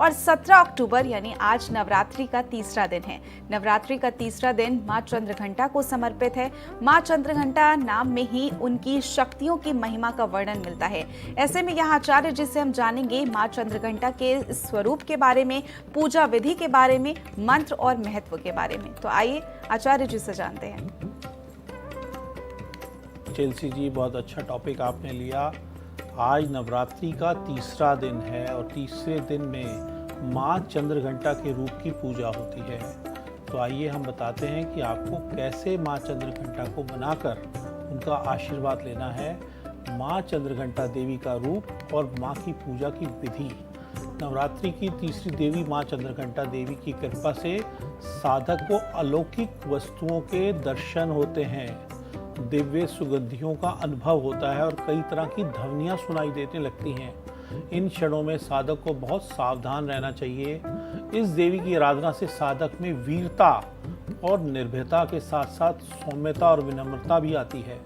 और 17 अक्टूबर यानी आज नवरात्रि का तीसरा दिन है। नवरात्रि का तीसरा दिन माँ चंद्रघंटा को समर्पित है। माँ चंद्रघंटा नाम में ही उनकी शक्तियों की महिमा का वर्णन मिलता है। ऐसे में यहाँ आचार्य जी से हम जानेंगे माँ चंद्रघंटा के स्वरूप के बारे में, पूजा विधि के बारे में, मंत्र और महत्व के बारे में। तो आइए आचार्य जी से जानते हैं। चेल्सी जी, बहुत अच्छा टॉपिक आपने लिया। आज नवरात्रि का तीसरा दिन है और तीसरे दिन में माँ चंद्रघंटा के रूप की पूजा होती है। तो आइए हम बताते हैं कि आपको कैसे माँ चंद्रघंटा को मनाकर उनका आशीर्वाद लेना है। माँ चंद्रघंटा देवी का रूप और माँ की पूजा की विधि। नवरात्रि की तीसरी देवी माँ चंद्रघंटा देवी की कृपा से साधक को अलौकिक वस्तुओं के दर्शन होते हैं, दिव्य सुगंधियों का अनुभव होता है और कई तरह की ध्वनियाँ सुनाई देने लगती हैं। इन क्षणों में साधक को बहुत सावधान रहना चाहिए। इस देवी की आराधना से साधक में वीरता और निर्भयता के साथ साथ सौम्यता और विनम्रता भी आती है।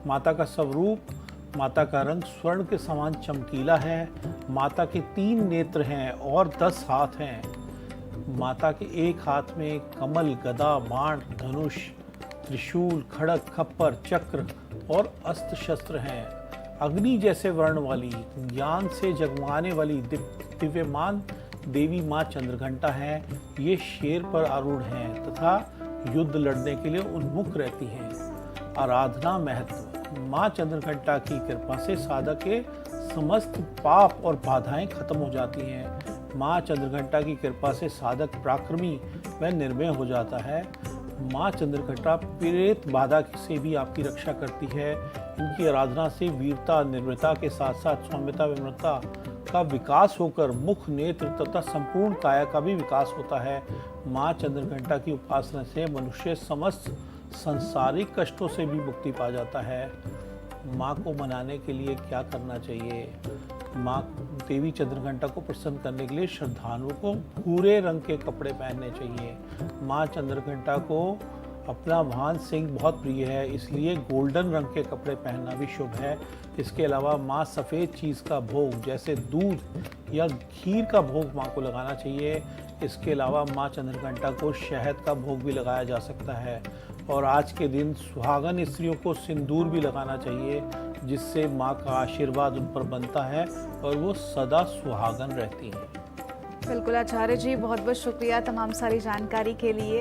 माता का स्वरूप, माता का रंग स्वर्ण के समान चमकीला है। माता के 3 नेत्र हैं और 10 हाथ हैं। माता के एक हाथ में कमल, गदा, बाण, धनुष, त्रिशूल, खड़ग, खप्पर, चक्र और अस्त्र शस्त्र हैं। अग्नि जैसे वर्ण वाली, ज्ञान से जगमगाने वाली दिव्यमान देवी माँ चंद्रघंटा है। ये शेर पर आरूढ़ हैं तथा युद्ध लड़ने के लिए उन्मुख रहती हैं। आराधना महत्व। माँ चंद्रघंटा की कृपा से साधक के समस्त पाप और बाधाएं खत्म हो जाती हैं। माँ चंद्रघंटा की कृपा से साधक पराक्रमी व निर्भय हो जाता है। माँ चंद्रघंटा प्रेत बाधा से भी आपकी रक्षा करती है। इनकी आराधना से वीरता, निर्भयता के साथ साथ सौम्यता, विनम्रता का विकास होकर मुख, नेत्र तथा संपूर्ण काया का भी विकास होता है। माँ चंद्रघंटा की उपासना से मनुष्य समस्त सांसारिक कष्टों से भी मुक्ति पा जाता है। माँ को मनाने के लिए क्या करना चाहिए? माँ देवी चंद्रघंटा को प्रसन्न करने के लिए श्रद्धालुओं को भूरे रंग के कपड़े पहनने चाहिए। माँ चंद्रघंटा को अपना वाहन सिंह बहुत प्रिय है, इसलिए गोल्डन रंग के कपड़े पहनना भी शुभ है। इसके अलावा माँ सफ़ेद चीज़ का भोग जैसे दूध या खीर का भोग माँ को लगाना चाहिए। इसके अलावा माँ चंद्रघंटा को शहद का भोग भी लगाया जा सकता है। और आज के दिन सुहागन स्त्रियों को सिंदूर भी लगाना चाहिए, जिससे माँ का आशीर्वाद उन पर बनता है और वो सदा सुहागन रहती हैं। बिल्कुल आचार्य जी, बहुत बहुत शुक्रिया तमाम सारी जानकारी के लिए।